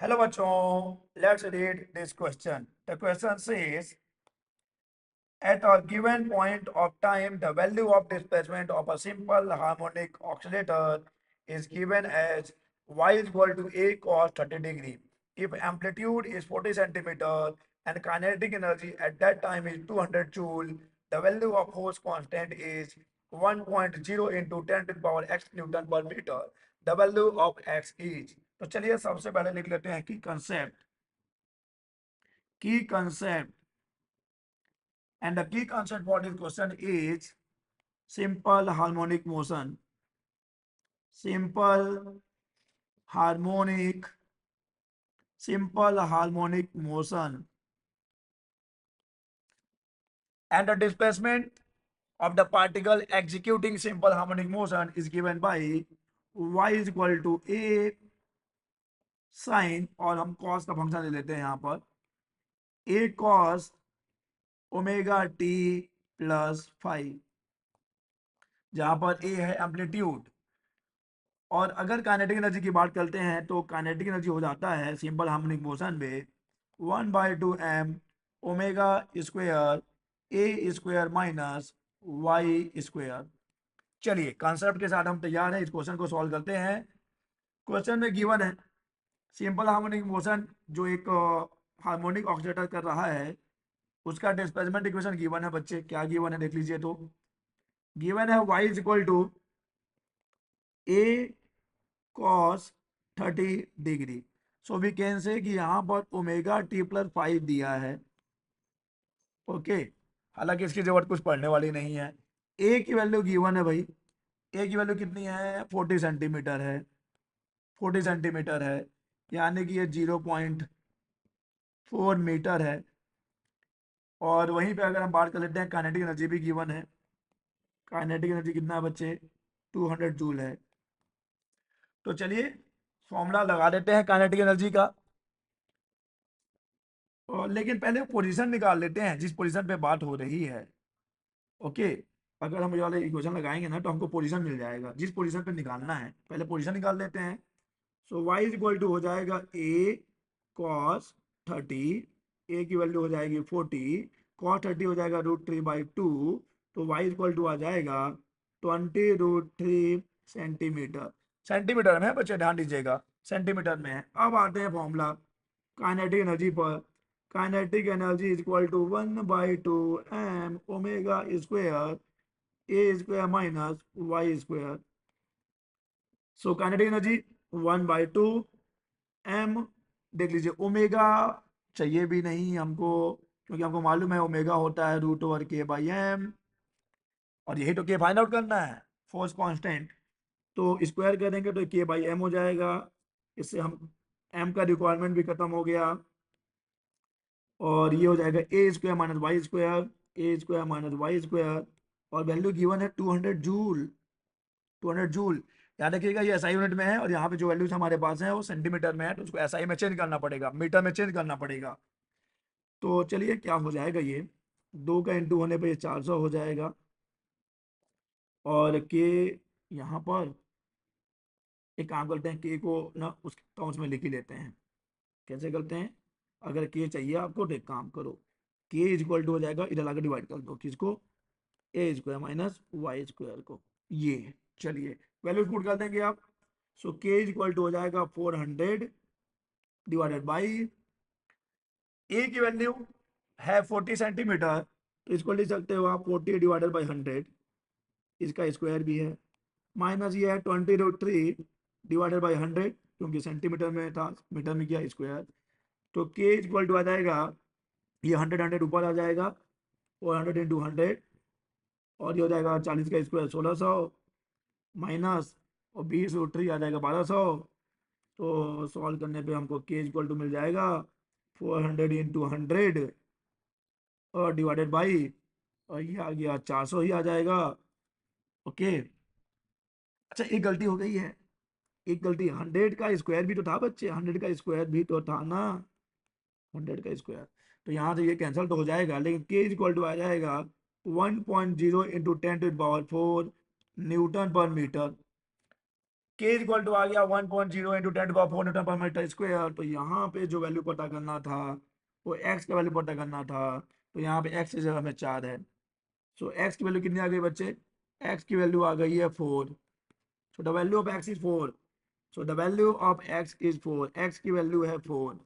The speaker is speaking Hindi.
Hello bachon, let's read this question. The question says, at a given point of time, the value of displacement of a simple harmonic oscillator is given as y is equal to a cos 30 degree. If amplitude is 40 centimeter and kinetic energy at that time is 200 joule, the value of force constant is 1.0 into 10 to the power x Newton per meter. The value of x is, तो चलिए सबसे पहले लिख लेते हैं की concept, and the key concept for this question is simple harmonic motion. Simple harmonic, simple harmonic motion, and the displacement of the particle executing simple harmonic motion is given by y is equal to a sin, और हम cos का फंक्शन ले लेते हैं यहाँ पर a cos omega T plus 5, जहां पर a है एम्पलीट्यूड। और अगर काइनेटिक एनर्जी की बात करते हैं तो काइनेटिक एनर्जी हो जाता है सिंपल हार्मोनिक मोशन में 1/2m omega square A square minus Y square. चलिए कॉन्सेप्ट के साथ हम तैयार हैं, इस क्वेश्चन को सॉल्व करते हैं। क्वेश्चन में गिवन है सिंपल हार्मोनिक मोशन, जो एक हार्मोनिक ऑक्सीलेटर कर रहा है, उसका डिस्प्लेसमेंट इक्वेशन गिवन है। बच्चे क्या गिवन है देख लीजिए। तो गिवन है y is equal to A cos 30 डिग्री। सो वी कैन से कि यहाँ पर ओमेगा टी प्लस 5 दिया है। ओके, हालांकि इसकी जरूरत कुछ पढ़ने वाली नहीं है। ए की वैल्यू गिवन है भाई, ए की वैल्यू कितनी है 40 सेंटीमीटर है, 40 सेंटीमीटर है, यानी कि ये 0.4 मीटर है। और वहीं पे अगर हम बात कर लेते हैं काइनेटिक एनर्जी भी गिवन है। काइनेटिक एनर्जी कितना है बच्चे 200 जूल है। तो चलिए फॉर्मूला लगा देते हैं काइनेटिक एनर्जी का। लेकिन पहले पोजीशन निकाल लेते हैं जिस पोजीशन पे बात हो रही है। ओके, अगर हम ये वाले इक्वेशन लगाएंगे ना तो हमको पोजीशन मिल जाएगा जिस पोजीशन पे निकालना है। पहले पोजीशन निकाल लेते हैं। सो y इज इक्वल टू हो जाएगा a cos 30, a की वैल्यू हो जाएगी 40, cos 30 हो जाएगा √3/2, तो y इज इक्वल टू आ जाएगा 20√3 सेंटीमीटर। सेंटीमीटर में है बच्चे, ध्यान दीजिएगा सेंटीमीटर में है। अब आते हैं फॉर्मूला काइनेटिक एनर्जी पर। Kinetic energy is equal to 1/2m omega square A square minus Y square. So kinetic energy 1/2m, देख लीजिए ओमेगा चाहिए भी नहीं हमको, क्योंकि हमको मालूम है ओमेगा होता है √k/m, और यही तो के फाइंड आउट करना है, फोर्स कांस्टेंट। तो स्क्वायर करेंगे तो k/m हो जाएगा। इससे हम m का रिक्वायरमेंट भी खत्म हो गया। और ये हो जाएगा ए square minus Y square, A square minus Y square, और वैल्यू गिवन है 200 जूल। 200 जूल, याद रखिएगा ये एसआई यूनिट में है, और यहाँ पे जो वैल्यूज हमारे पास है वो सेंटीमीटर में है, तो उसको एसआई में चेंज करना पड़ेगा, मीटर में चेंज करना पड़ेगा। तो चलिए क्या हो जाएगा, ये 2 का इंटू होने पे ये 400 हो जाएगा। और के यहाँ पर एक काम करते हैं, के को ना उस काउंस में लिख ही लेते हैं। कैसे करते हैं, अगर के चाहिए आपको तो एक काम करो, के इज इक्वल टू हो जाएगा, इधर आकर डिवाइड कर दो किसको, ए स्क्वायर माइनस वाई स्क्वायर को। ये चलिए वैल्यू पुट कर देंगे आप। सो के इज इक्वल टू हो जाएगा 400 डिवाइडेड बाई ए की वैल्यू है 40 सेंटीमीटर, तो इसको लिख सकते हो आप 40 डिवाइडेड बाई 100, इसका स्क्वायर भी है, माइनस ये है 20√3 डिवाइडेड बाई 100, क्योंकि सेंटीमीटर में था, मीटर में किया स्क्वायर। तो के इज इक्वल टू आ जाएगा, ये 100 ऊपर आ जाएगा, 400 इंटू 100, और ये हो जाएगा 40 का स्क्वायर 1600 माइनस, और 20√3 आ जाएगा 1200। तो सॉल्व करने पे हमको के इक्वल टू मिल जाएगा 400 इंटू 100 और डिवाइडेड बाई, और ये आ गया 400 ही आ जाएगा। ओके, अच्छा एक गलती हो गई है, एक गलती, 100 का स्क्वायर भी तो था बच्चे, 100 का स्क्वायर भी तो था ना, 100 का स्क्वायर। तो यहाँ से ये कैंसिल तो हो जाएगा, लेकिन के इक्वल टू आ जाएगा 1.0 into 10 to the power 4 newton per metre. K is equal to आ गया 1.0 into 10 to the 4 newton per metre square. तो यहाँ पे जो वैल्यू पता करना था वो एक्स का वैल्यू पता करना था, तो यहाँ पे एक्स की जगह में 4 है। सो एक्स की वैल्यू कितनी आ गई बच्चे? एक्स की वैल्यू आ गई है 4। So the value of x is 4। So the value of x is 4, x की वैल्यू है 4।